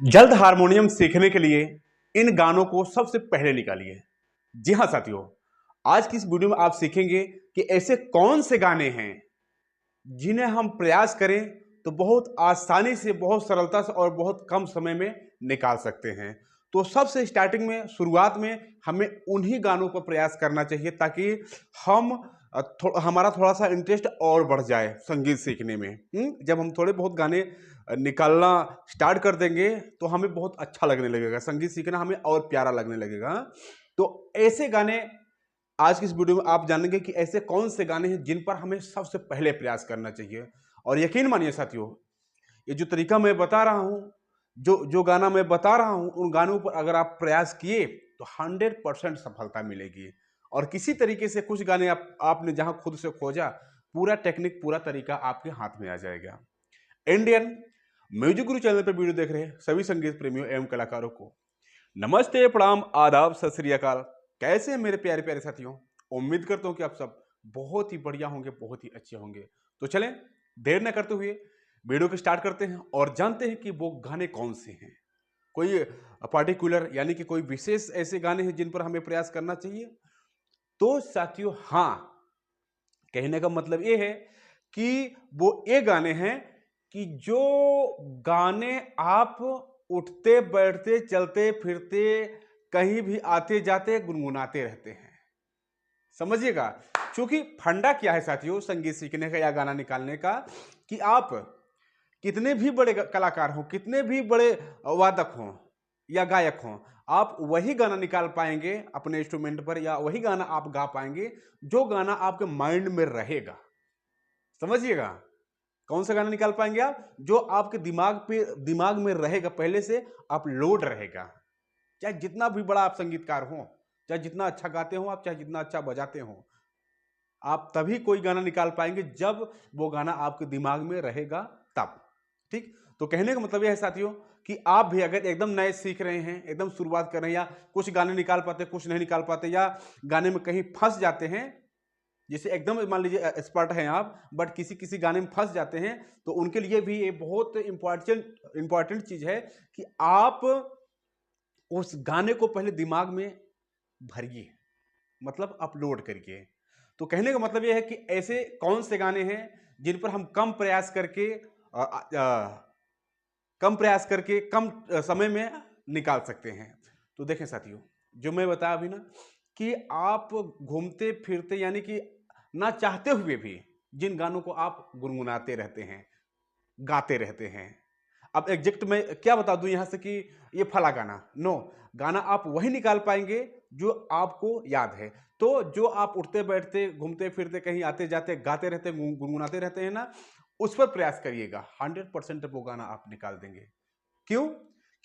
जल्द हारमोनियम सीखने के लिए इन गानों को सबसे पहले निकालिए। जी हाँ साथियों, आज की इस वीडियो में आप सीखेंगे कि ऐसे कौन से गाने हैं जिन्हें हम प्रयास करें तो बहुत आसानी से, बहुत सरलता से और बहुत कम समय में निकाल सकते हैं। तो सबसे स्टार्टिंग में, शुरुआत में हमें उन्हीं गानों पर प्रयास करना चाहिए ताकि हम हमारा थोड़ा सा इंटरेस्ट और बढ़ जाए संगीत सीखने में। जब हम थोड़े बहुत गाने निकालना स्टार्ट कर देंगे तो हमें बहुत अच्छा लगने लगेगा, संगीत सीखना हमें और प्यारा लगने लगेगा। तो ऐसे गाने आज की इस वीडियो में आप जानेंगे कि ऐसे कौन से गाने हैं जिन पर हमें सबसे पहले प्रयास करना चाहिए। और यकीन मानिए साथियों, ये जो तरीका मैं बता रहा हूं, जो जो गाना मैं बता रहा हूं, उन गानों पर अगर आप प्रयास किए तो 100% सफलता मिलेगी। और किसी तरीके से कुछ गाने आपने जहां खुद से खोजा, पूरा टेक्निक, पूरा तरीका आपके हाथ में आ जाएगा। इंडियन म्यूजिक गुरु चैनल पर वीडियो देख रहे हैं सभी संगीत प्रेमियों एवं कलाकारों को नमस्ते, प्रणाम, आदाब, सत श्री अकाल। कैसे हैं मेरे प्यारे प्यारे साथियों? उम्मीद करता हूं कि आप सब बहुत ही बढ़िया होंगे, बहुत ही अच्छे होंगे। तो चलें, देर न करते हुए वीडियो को स्टार्ट करते हैं और जानते हैं कि वो गाने कौन से हैं। कोई पार्टिकुलर यानी कि कोई विशेष ऐसे गाने हैं जिन पर हमें प्रयास करना चाहिए? तो साथियों हाँ, कहने का मतलब ये है कि वो ये गाने हैं कि जो गाने आप उठते बैठते चलते फिरते कहीं भी आते जाते गुनगुनाते रहते हैं। समझिएगा, क्योंकि फंडा क्या है साथियों संगीत सीखने का या गाना निकालने का, कि आप कितने भी बड़े कलाकार हों, कितने भी बड़े वादक हों या गायक हों, आप वही गाना निकाल पाएंगे अपने इंस्ट्रूमेंट पर, या वही गाना आप गा पाएंगे जो गाना आपके माइंड में रहेगा। समझिएगा, कौन सा गाना निकाल पाएंगे आप? जो आपके दिमाग में रहेगा, पहले से अपलोड रहेगा। चाहे जितना भी बड़ा आप संगीतकार हो, चाहे जितना अच्छा गाते हो आप, चाहे जितना अच्छा बजाते हो, आप तभी कोई गाना निकाल पाएंगे जब वो गाना आपके दिमाग में रहेगा तब। ठीक, तो कहने का मतलब यह है साथियों कि आप भी अगर एकदम नए सीख रहे हैं, एकदम शुरुआत कर रहे हैं, या कुछ गाने निकाल पाते, कुछ नहीं निकाल पाते, या गाने में कहीं फंस जाते हैं, जैसे एकदम मान लीजिए एक्सपर्ट हैं आप बट किसी किसी गाने में फंस जाते हैं, तो उनके लिए भी ये बहुत इंपॉर्टेंट चीज है कि आप उस गाने को पहले दिमाग में भरिए, मतलब अपलोड करिए। तो कहने का मतलब यह है कि ऐसे कौन से गाने हैं जिन पर हम कम प्रयास करके कम समय में निकाल सकते हैं। तो देखें साथियों, जो मैं बताया अभी ना, कि आप घूमते फिरते यानी कि ना चाहते हुए भी जिन गानों को आप गुनगुनाते रहते हैं, गाते रहते हैं। अब एग्जैक्ट मैं क्या बता दूं यहां से कि ये फला गाना, नो, गाना आप वही निकाल पाएंगे जो आपको याद है। तो जो आप उठते बैठते घूमते फिरते कहीं आते जाते गाते रहते गुनगुनाते रहते हैं ना, उस पर प्रयास करिएगा, 100% वो गाना आप निकाल देंगे। क्यों?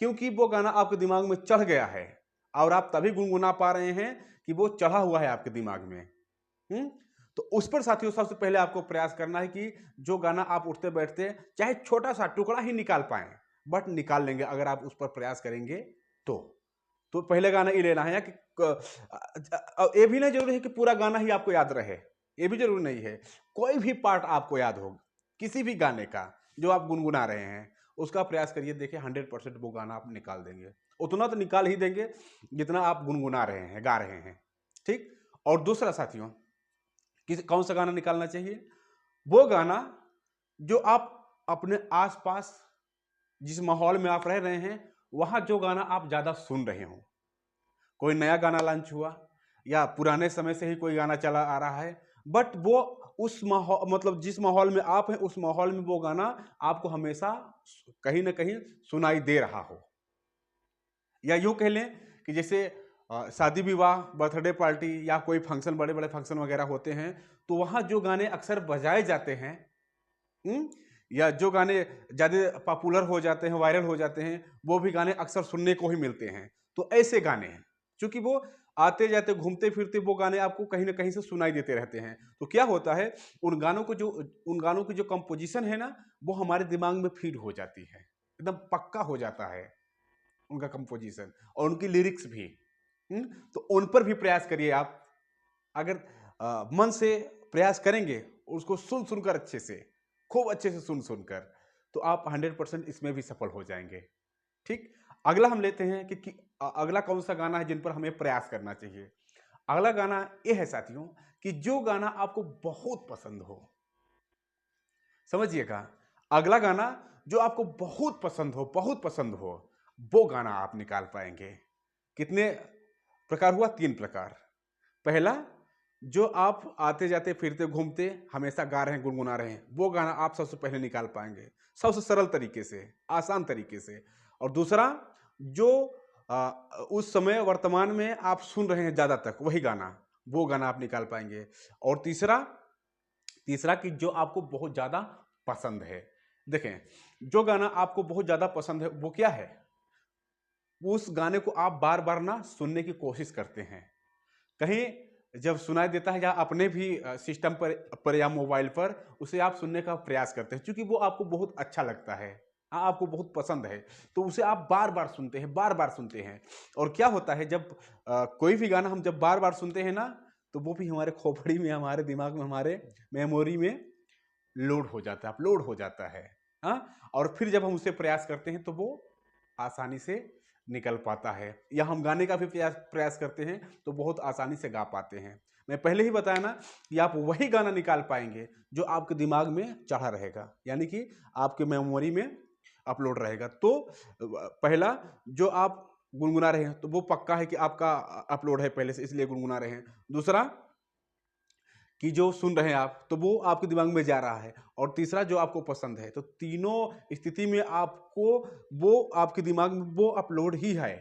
क्योंकि वो गाना आपके दिमाग में चढ़ गया है और आप तभी गुनगुना पा रहे हैं कि वो चढ़ा हुआ है आपके दिमाग में। हम्म, तो उस पर साथियों सबसे पहले आपको प्रयास करना है कि जो गाना आप उठते बैठते चाहे छोटा सा टुकड़ा ही निकाल पाए, बट निकाल लेंगे अगर आप उस पर प्रयास करेंगे। तो तो पहले गाना ये लेना है कि ये भी नहीं जरूरी है कि पूरा गाना ही आपको याद रहे, ये भी जरूरी नहीं है। कोई भी पार्ट आपको याद हो किसी भी गाने का जो आप गुनगुना रहे हैं, उसका प्रयास करिए, देखिए 100% वो गाना आप निकाल देंगे। उतना तो निकाल ही देंगे जितना आप गुनगुना रहे हैं, गा रहे हैं। ठीक, और दूसरा साथियों, कौन सा गाना निकालना चाहिए? वो गाना जो आप अपने आसपास जिस माहौल में आप रह रहे हैं, वहां जो गाना आप ज्यादा सुन रहे हो। कोई नया गाना लॉन्च हुआ या पुराने समय से ही कोई गाना चला आ रहा है, बट वो उस माहौल, मतलब जिस माहौल में आप हैं उस माहौल में वो गाना आपको हमेशा कहीं ना कहीं सुनाई दे रहा हो। या यूं कह लें कि जैसे शादी विवाह, बर्थडे पार्टी या कोई फंक्शन, बड़े बड़े फंक्शन वगैरह होते हैं, तो वहां जो गाने अक्सर बजाए जाते हैं, हम्म, या जो गाने ज्यादा पॉपुलर हो जाते हैं, वायरल हो जाते हैं, वो भी गाने अक्सर सुनने को ही मिलते हैं। तो ऐसे गाने हैं, क्योंकि वो आते जाते घूमते फिरते वो गाने आपको कहीं ना कहीं से सुनाई देते रहते हैं। तो क्या होता है, उन गानों की जो कंपोजिशन है ना, वो हमारे दिमाग में फीड हो जाती है, एकदम पक्का हो जाता है उनका कंपोजिशन और उनकी लिरिक्स भी। तो उन पर भी प्रयास करिए आप। अगर मन से प्रयास करेंगे, उसको सुन सुनकर अच्छे से, खूब अच्छे से सुन सुनकर, तो आप 100% इसमें भी सफल हो जाएंगे। ठीक, अगला हम लेते हैं कि अगला कौन सा गाना है जिन पर हमें प्रयास करना चाहिए। अगला गाना ये है साथियों कि जो गाना आपको बहुत पसंद हो। समझिएगा, अगला गाना जो आपको बहुत पसंद हो, वो गाना आप निकाल पाएंगे। कितने प्रकार हुआ? 3 प्रकार। पहला, जो आप आते जाते फिरते घूमते हमेशा गा रहे हैं, गुनगुना रहे हैं, वो गाना आप सबसे पहले निकाल पाएंगे, सबसे सरल तरीके से, आसान तरीके से। और दूसरा, जो उस समय वर्तमान में आप सुन रहे हैं ज़्यादा तक, वही गाना, वो गाना आप निकाल पाएंगे। और तीसरा तीसरा कि जो आपको बहुत ज़्यादा पसंद है। देखें, जो गाना आपको बहुत ज़्यादा पसंद है वो क्या है? उस गाने को आप बार बार ना सुनने की कोशिश करते हैं। कहीं जब सुनाई देता है या अपने भी सिस्टम पर या मोबाइल पर उसे आप सुनने का प्रयास करते हैं, क्योंकि वो आपको बहुत अच्छा लगता है, हाँ, आपको बहुत पसंद है, तो उसे आप बार बार सुनते हैं, बार बार सुनते हैं। और क्या होता है, जब कोई भी गाना हम जब बार बार सुनते हैं ना, तो वो भी हमारे खोपड़ी में, हमारे दिमाग में, हमारे मेमोरी में लोड हो जाता है, अपलोड हो जाता है। हाँ, और फिर जब हम उसे प्रयास करते हैं तो वो आसानी से निकल पाता है, या हम गाने का भी प्रयास प्रयास करते हैं तो बहुत आसानी से गा पाते हैं। मैं पहले ही बताया ना कि आप वही गाना निकाल पाएंगे जो आपके दिमाग में चढ़ा रहेगा, यानी कि आपके मेमोरी में अपलोड रहेगा। तो पहला, जो आप गुनगुना रहे हैं तो वो पक्का है कि आपका अपलोड है पहले से, इसलिए गुनगुना रहे हैं। दूसरा, कि जो सुन रहे हैं आप तो वो आपके दिमाग में जा रहा है। और तीसरा, जो आपको पसंद है। तो तीनों स्थिति में आपको वो आपके दिमाग में वो अपलोड ही है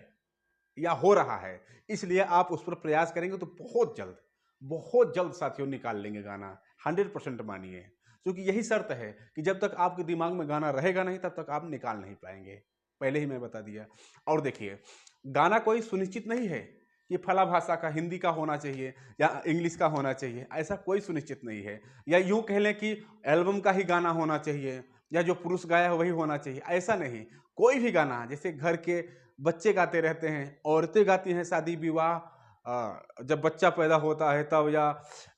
या हो रहा है, इसलिए आप उस पर प्रयास करेंगे तो बहुत जल्द साथियों निकाल लेंगे गाना। 100% मानिए, क्योंकि यही शर्त है कि जब तक आपके दिमाग में गाना रहेगा नहीं तब तक आप निकाल नहीं पाएंगे, पहले ही मैं बता दिया। और देखिए, गाना कोई सुनिश्चित नहीं है कि फला भाषा का, हिंदी का होना चाहिए या इंग्लिश का होना चाहिए, ऐसा कोई सुनिश्चित नहीं है। या यूं कह लें कि एल्बम का ही गाना होना चाहिए या जो पुरुष गाया है वही होना चाहिए, ऐसा नहीं। कोई भी गाना, जैसे घर के बच्चे गाते रहते हैं, औरतें गाती हैं शादी विवाह, जब बच्चा पैदा होता है तब, या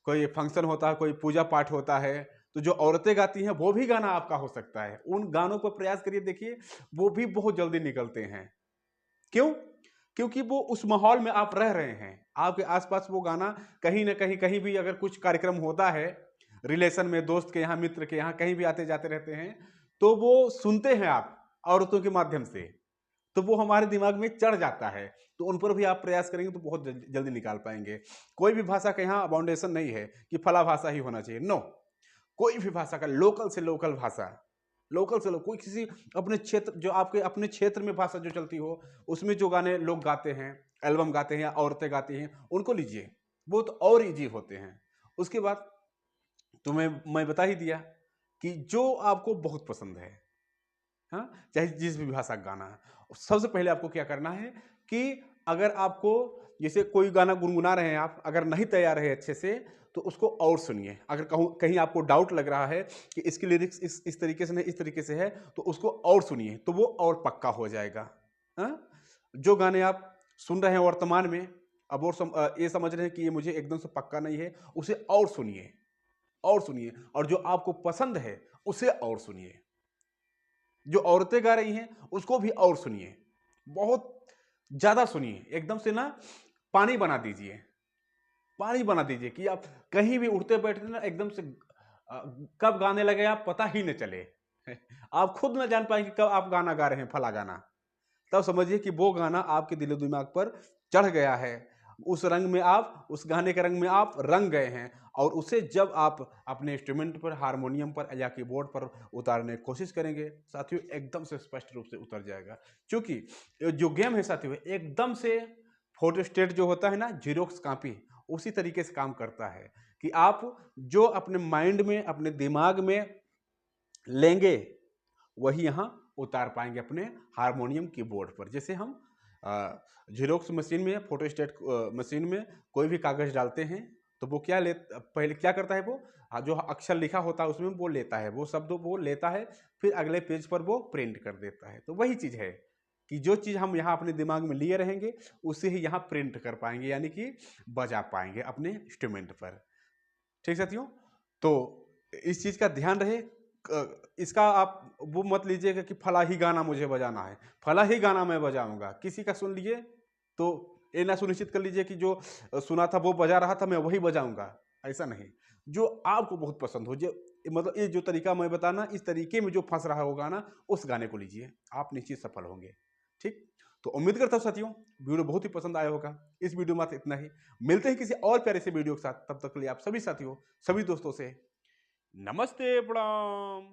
कोई फंक्शन होता है, कोई पूजा पाठ होता है, तो जो औरतें गाती हैं वो भी गाना आपका हो सकता है। उन गानों पर प्रयास करिए, देखिए वो भी बहुत जल्दी निकलते हैं। क्यों? क्योंकि वो उस माहौल में आप रह रहे हैं, आपके आसपास वो गाना कहीं ना कहीं, कहीं भी अगर कुछ कार्यक्रम होता है, रिलेशन में, दोस्त के यहाँ, मित्र के यहाँ, कहीं भी आते जाते रहते हैं, तो वो सुनते हैं आप औरतों के माध्यम से, तो वो हमारे दिमाग में चढ़ जाता है। तो उन पर भी आप प्रयास करेंगे तो बहुत जल्दी निकाल पाएंगे। कोई भी भाषा का यहाँ बाउंडेशन नहीं है कि फला भाषा ही होना चाहिए, नो। कोई भी भाषा का, लोकल से लोकल भाषा, लोकल से लोग, कोई किसी अपने क्षेत्र, जो आपके अपने क्षेत्र में भाषा जो चलती हो, उसमें जो गाने लोग गाते हैं, एल्बम गाते हैं या औरतें गाती हैं, उनको लीजिए, वो तो और इजी होते हैं। उसके बाद तुम्हें मैं बता ही दिया कि जो आपको बहुत पसंद है, हाँ, चाहे जिस भी भाषा का गाना है, सबसे पहले आपको क्या करना है कि अगर आपको, जैसे कोई गाना गुनगुना रहे हैं आप, अगर नहीं तैयार है अच्छे से, तो उसको और सुनिए। अगर कहीं आपको डाउट लग रहा है कि इसकी लिरिक्स इस तरीके से नहीं, इस तरीके से है, तो उसको और सुनिए, तो वो और पक्का हो जाएगा। हाँ? जो गाने आप सुन रहे हैं वर्तमान में, अब और ये समझ रहे हैं कि ये मुझे एकदम से पक्का नहीं है, उसे और सुनिए, और सुनिए। और जो आपको पसंद है उसे और सुनिए। जो औरतें गा रही हैं उसको भी और सुनिए, बहुत ज्यादा सुनिए, एकदम से ना पानी बना दीजिए, पानी बना दीजिए कि आप कहीं भी उठते बैठते ना एकदम से कब गाने लगे आप पता ही न चले। आप खुद न जान पाएंगे कब आप गाना गा रहे हैं, फला गाना। तब समझिए कि वो गाना आपके दिलो दिमाग पर चढ़ गया है, उस रंग में आप, उस गाने के रंग में आप रंग गए हैं। और उसे जब आप अपने इंस्ट्रूमेंट पर, हारमोनियम पर या कीबोर्ड पर उतारने की कोशिश करेंगे साथियों, एकदम से स्पष्ट रूप से उतर जाएगा। क्योंकि जो गेम है साथियों, एकदम से फोटो स्टेट जो होता है ना, जीरोक्स कॉपी, उसी तरीके से काम करता है कि आप जो अपने माइंड में, अपने दिमाग में लेंगे, वही यहाँ उतार पाएंगे अपने हारमोनियम कीबोर्ड पर। जैसे हम जीरोक्स मशीन में, फोटोस्टेट मशीन में कोई भी कागज डालते हैं, तो वो पहले क्या करता है, वो जो अक्षर लिखा होता है उसमें वो लेता है, वो शब्द वो लेता है, फिर अगले पेज पर वो प्रिंट कर देता है। तो वही चीज़ है कि जो चीज़ हम यहाँ अपने दिमाग में लिए रहेंगे उसे ही यहाँ प्रिंट कर पाएंगे, यानी कि बजा पाएंगे अपने इंस्ट्रूमेंट पर। ठीक साथियों, तो इस चीज़ का ध्यान रहे इसका आप वो मत लीजिएगा कि फला ही गाना मुझे बजाना है, फला ही गाना मैं बजाऊंगा। किसी का सुन लिए तो ये ना सुनिश्चित कर लीजिए कि जो सुना था वो बजा रहा था मैं वही बजाऊंगा, ऐसा नहीं। जो आपको बहुत पसंद हो, जो मतलब ये जो तरीका मैं बताना, इस तरीके में जो फंस रहा हो गाना, उस गाने को लीजिए, आप निश्चित सफल होंगे। ठीक, तो उम्मीद करता हूँ साथियों वीडियो बहुत ही पसंद आया होगा। इस वीडियो में इतना ही, मिलते हैं किसी और प्यारे से वीडियो के साथ। तब तक के लिए आप सभी साथियों, सभी दोस्तों से नमस्ते, प्रणाम।